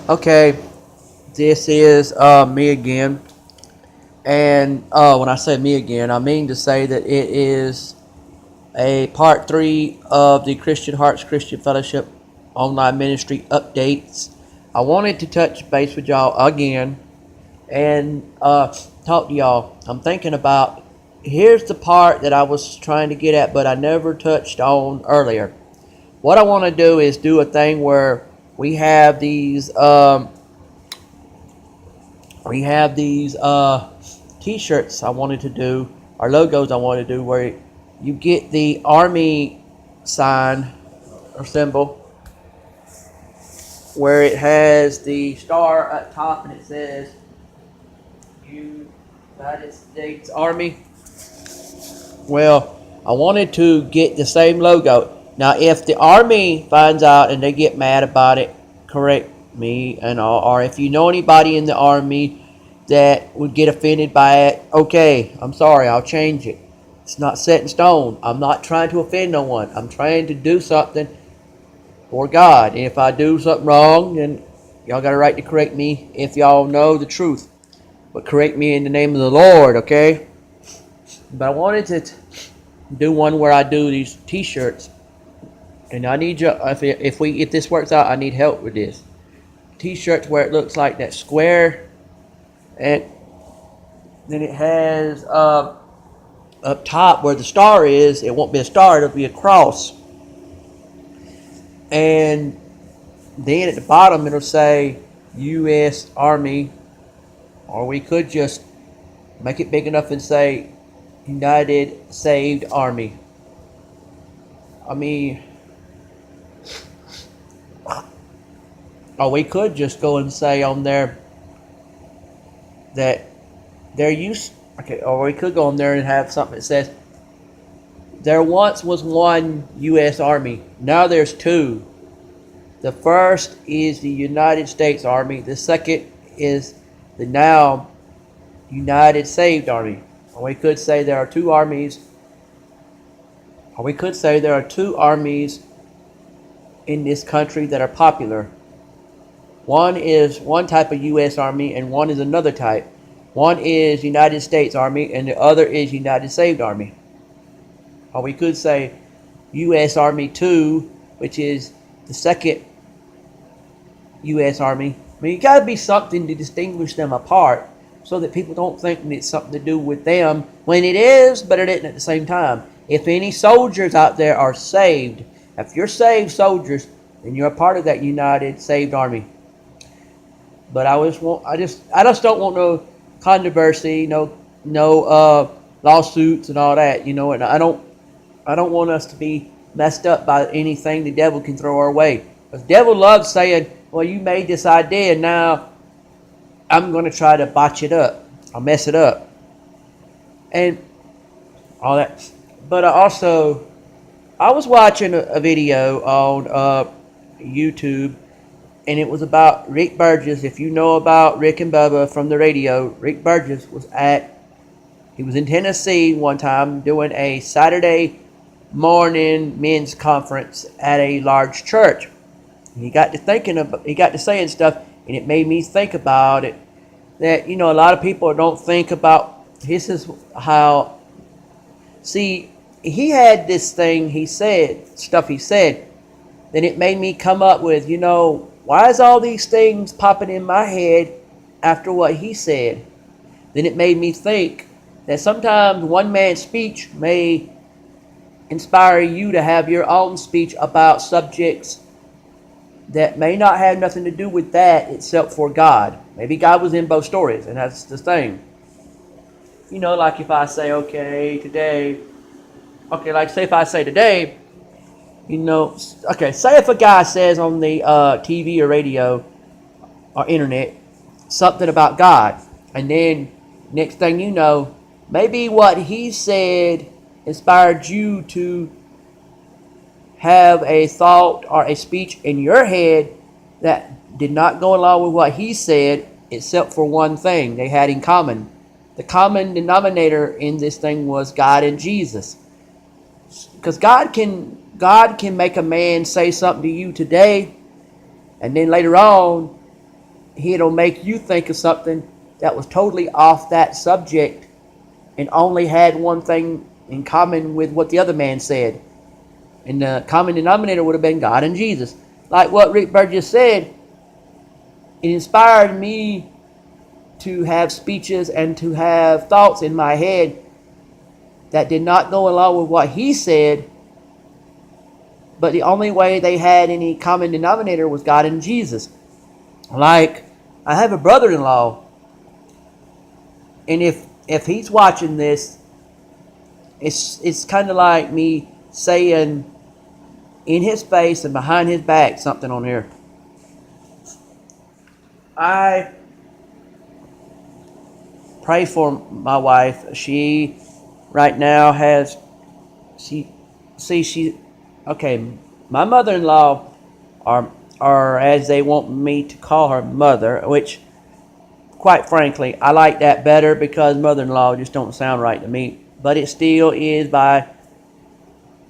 Okay, this is me again. And when I say me again, I mean to say that it is a part three of the Christian Hearts Christian Fellowship online ministry updates. I wanted to touch base with y'all again and talk to y'all. I'm thinking about here's the part that I was trying to get at, but I never touched on earlier. What I want to do is do a thing where we have these t-shirts I wanted to do, or logos I wanted to do, where you get the army sign or symbol, where it has the star at top and it says United States Army. Well, I wanted to get the same logo. Now, if the Army finds out and they get mad about it, correct me and all. Or if you know anybody in the Army that would get offended by it, okay, I'm sorry, I'll change it. It's not set in stone. I'm not trying to offend no one. I'm trying to do something for God. And if I do something wrong, then y'all got a right to correct me if y'all know the truth. But correct me in the name of the Lord, okay? But I wanted to do one where I do these t-shirts, and I need you, if this works out, I need help with this t-shirts where it looks like that square, and then it has up top where the star is, it won't be a star, it'll be a cross, and then at the bottom it'll say U.S. Army, or we could just make it big enough and say United Saved Army. I mean, or we could just go and say on there that there used, okay, or we could go on there and have something that says there once was one U.S. Army, now there's two. The first is the United States Army, the second is the now United Saved Army. Or we could say there are two armies, or we could say there are two armies in this country that are popular. One is one type of U.S. Army and one is another type. One is United States Army and the other is United Saved Army. Or we could say U.S. Army 2, which is the second U.S. Army. I mean, you got to be something to distinguish them apart so that people don't think it's something to do with them when it is, but it isn't at the same time. If any soldiers out there are saved, if you're saved soldiers, then you're a part of that United Saved Army. But I just don't want no controversy, no lawsuits and all that, and I don't want us to be messed up by anything the devil can throw our way. Because the devil loves saying, well, you made this idea, and now I'm going to try to botch it up. I'll mess it up. And all that. But I was watching a video on YouTube, and it was about Rick Burgess. If you know about Rick and Bubba from the radio, Rick Burgess he was in Tennessee one time doing a Saturday morning men's conference at a large church. And he got to saying stuff, and it made me think about it. That, a lot of people don't think about, this is how, see, he had this thing he said, then it made me come up with, why is all these things popping in my head after what he said? Then it made me think that sometimes one man's speech may inspire you to have your own speech about subjects that may not have nothing to do with that except for God. Maybe God was in both stories, and that's the thing. Like if I say, say if I say today, say if a guy says on the TV or radio or internet something about God, and then next thing you know, maybe what he said inspired you to have a thought or a speech in your head that did not go along with what he said, except for one thing they had in common. The common denominator in this thing was God and Jesus. Because God can make a man say something to you today, and then later on it'll make you think of something that was totally off that subject and only had one thing in common with what the other man said. And the common denominator would have been God and Jesus. Like what Rick Bird just said, it inspired me to have speeches and to have thoughts in my head that did not go along with what he said, but the only way they had any common denominator was God and Jesus. Like, I have a brother-in-law, and if he's watching this, it's kind of like me saying in his face and behind his back something on here. I pray for my wife. She right now has, okay, my mother-in-law, or as they want me to call her, mother, which quite frankly I like that better because mother-in-law just don't sound right to me, but it still is by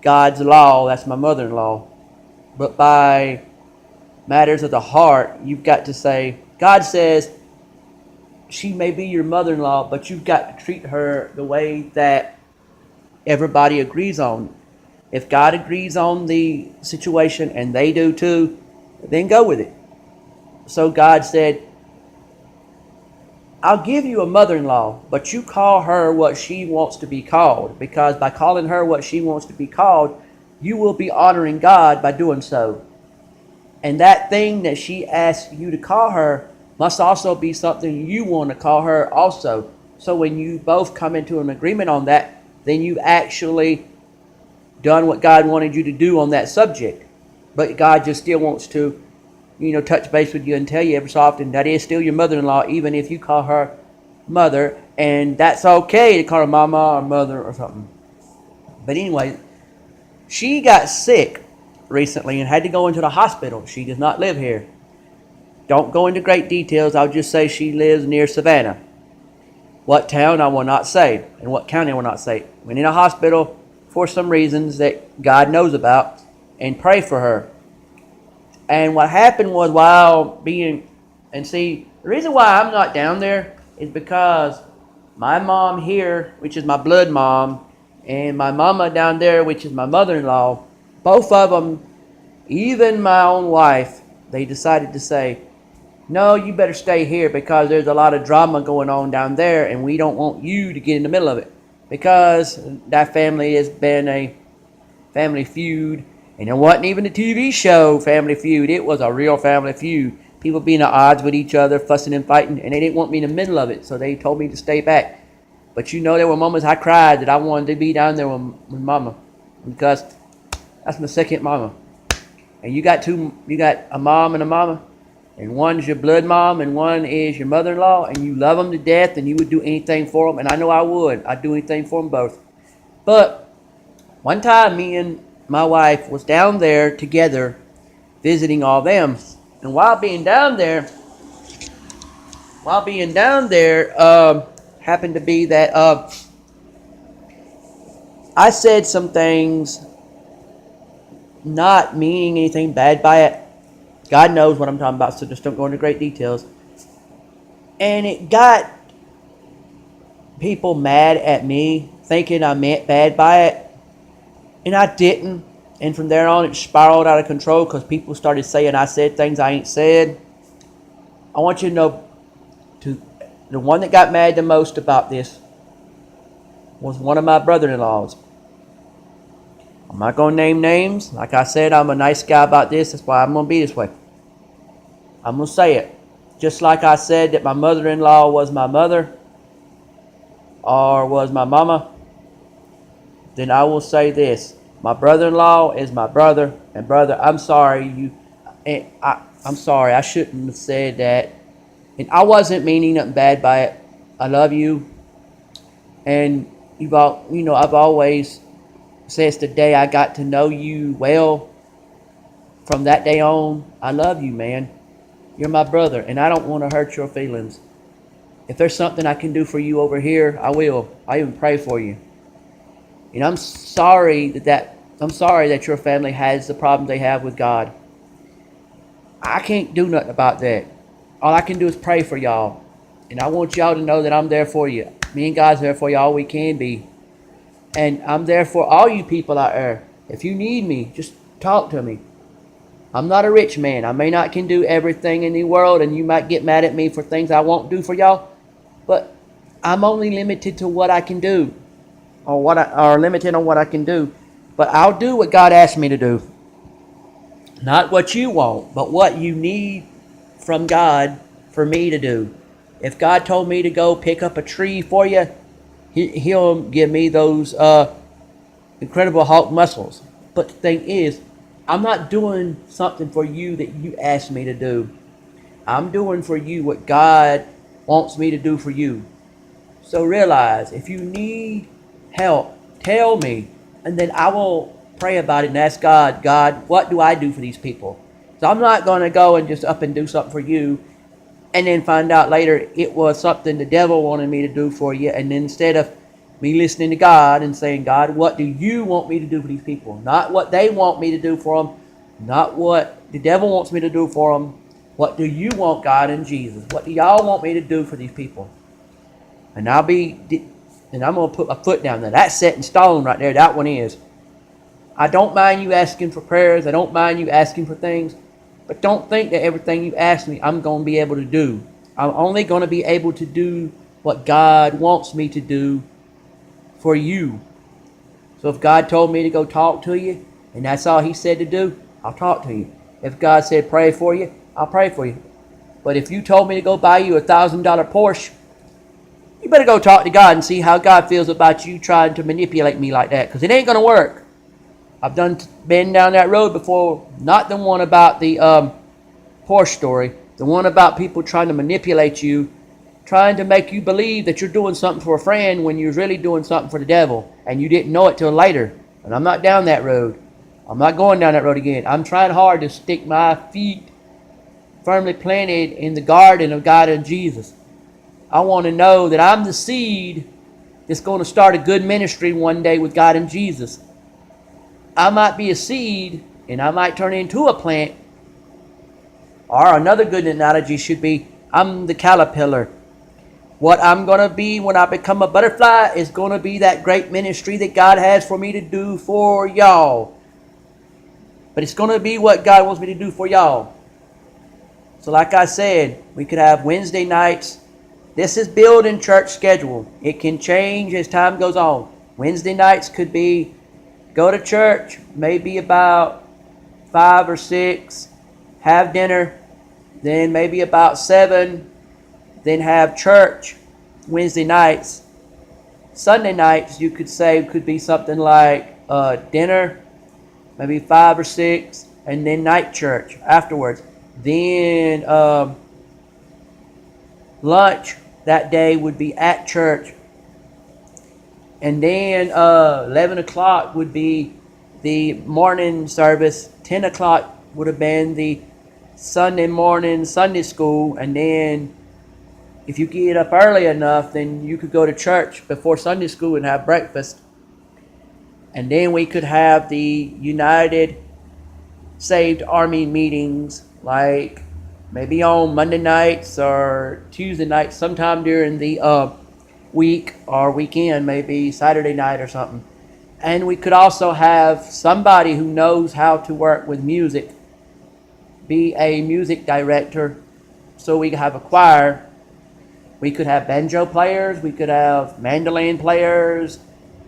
God's law. That's my mother-in-law. But by matters of the heart, you've got to say, God says she may be your mother-in-law, but you've got to treat her the way that everybody agrees on. If God agrees on the situation and they do too, then go with it. So God said, I'll give you a mother-in-law, but you call her what she wants to be called, because by calling her what she wants to be called, you will be honoring God by doing so. And that thing that she asks you to call her must also be something you want to call her also. So when you both come into an agreement on that, then you've actually done what God wanted you to do on that subject. But God just still wants to, touch base with you and tell you every so often that is still your mother-in-law, even if you call her mother, and that's okay to call her mama or mother or something. But anyway, she got sick recently and had to go into the hospital. She does not live here. Don't go into great details. I'll just say she lives near Savannah. What town I will not say, and what county I will not say. Went in a hospital for some reasons that God knows about, and pray for her. And what happened was the reason why I'm not down there is because my mom here, which is my blood mom, and my mama down there, which is my mother-in-law, both of them, even my own wife, they decided to say, no, you better stay here because there's a lot of drama going on down there and we don't want you to get in the middle of it. Because that family has been a family feud, and it wasn't even a TV show Family Feud. It was a real family feud. People being at odds with each other, fussing and fighting, and they didn't want me in the middle of it, so they told me to stay back. But there were moments I cried that I wanted to be down there with Mama, because that's my second mama. And you got a mom and a mama, and one's your blood mom and one is your mother-in-law, and you love them to death and you would do anything for them, and I know I would. I'd do anything for them both. But one time me and my wife was down there together visiting all them, and while being down there happened to be that I said some things not meaning anything bad by it. God knows what I'm talking about, so just don't go into great details. And it got people mad at me, thinking I meant bad by it. And I didn't. And from there on, it spiraled out of control because people started saying I said things I ain't said. I want you to know, the one that got mad the most about this was one of my brother-in-laws. I'm not going to name names. Like I said, I'm a nice guy about this. That's why I'm going to be this way. I'm going to say it. Just like I said that my mother-in-law was my mother or was my mama, then I will say this. My brother-in-law is my brother. And brother, I'm sorry. I'm sorry. I shouldn't have said that. And I wasn't meaning nothing bad by it. I love you. And I've always, since the day I got to know you well, from that day on, I love you, man. You're my brother, and I don't want to hurt your feelings. If there's something I can do for you over here, I will. I even pray for you. And I'm sorry that your family has the problems they have with God. I can't do nothing about that. all I can do is pray for y'all. And I want y'all to know that I'm there for you. Me and God's there for you all we can be. And I'm there for all you people out there. If you need me, just talk to me. I'm not a rich man. I may not can do everything in the world, and you might get mad at me for things I won't do for y'all. But I'm only limited to what I can do, or limited on what I can do. But I'll do what God asked me to do. Not what you want, but what you need from God for me to do. If God told me to go pick up a tree for you, He'll give me those incredible Hulk muscles. But the thing is, I'm not doing something for you that you asked me to do. I'm doing for you what God wants me to do for you. So realize, if you need help, tell me, and then I will pray about it and ask God, God, what do I do for these people? So I'm not going to go and just up and do something for you and then find out later it was something the devil wanted me to do for you. And then instead of me listening to God and saying, God, what do you want me to do for these people? Not what they want me to do for them. Not what the devil wants me to do for them. What do you want, God and Jesus? What do y'all want me to do for these people? And I'm going to put my foot down there. That's set in stone right there. That one is. I don't mind you asking for prayers. I don't mind you asking for things. But don't think that everything you ask me, I'm going to be able to do. I'm only going to be able to do what God wants me to do for you. So if God told me to go talk to you, and that's all He said to do, I'll talk to you. If God said pray for you, I'll pray for you. But if you told me to go buy you a $1,000 Porsche, you better go talk to God and see how God feels about you trying to manipulate me like that, because it ain't going to work. I've been down that road before, not the one about the Porsche story, the one about people trying to manipulate you, trying to make you believe that you're doing something for a friend when you're really doing something for the devil, and you didn't know it till later. And I'm not down that road. I'm not going down that road again. I'm trying hard to stick my feet firmly planted in the garden of God and Jesus. I want to know that I'm the seed that's going to start a good ministry one day with God and Jesus. I might be a seed, and I might turn into a plant. Or another good analogy should be, I'm the caterpillar. What I'm going to be when I become a butterfly is going to be that great ministry that God has for me to do for y'all. But it's going to be what God wants me to do for y'all. So like I said, we could have Wednesday nights. This is building church schedule. It can change as time goes on. Wednesday nights could be go to church, maybe about 5 or 6, have dinner, then maybe about 7, then have church Wednesday nights. Sunday nights, you could say, could be something like dinner, maybe 5 or 6, and then night church afterwards. Then lunch that day would be at church. And then 11 o'clock would be the morning service. 10 o'clock would have been the Sunday morning Sunday school. And then if you get up early enough, then you could go to church before Sunday school and have breakfast. And then we could have the United Saved Army meetings, like maybe on Monday nights or Tuesday nights, sometime during the week or weekend, maybe Saturday night or something. And we could also have somebody who knows how to work with music be a music director, so we could have a choir. We could have banjo players, we could have mandolin players,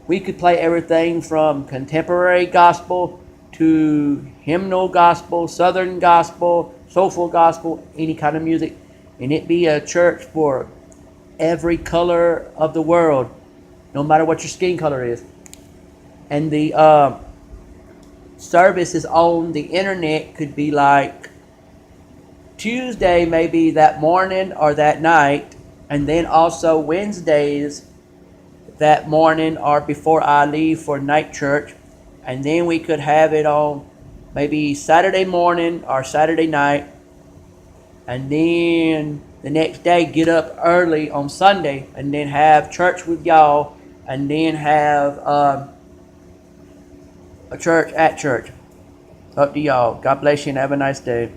we could play everything from contemporary gospel to hymnal gospel, southern gospel, soulful gospel, any kind of music. And it be a church for every color of the world, no matter what your skin color is. And the services on the internet could be like Tuesday, maybe that morning or that night, and then also Wednesdays that morning or before I leave for night church. And then we could have it on maybe Saturday morning or Saturday night, and then the next day get up early on Sunday and then have church with y'all, and then have a church at church. Up to y'all. God bless you and have a nice day.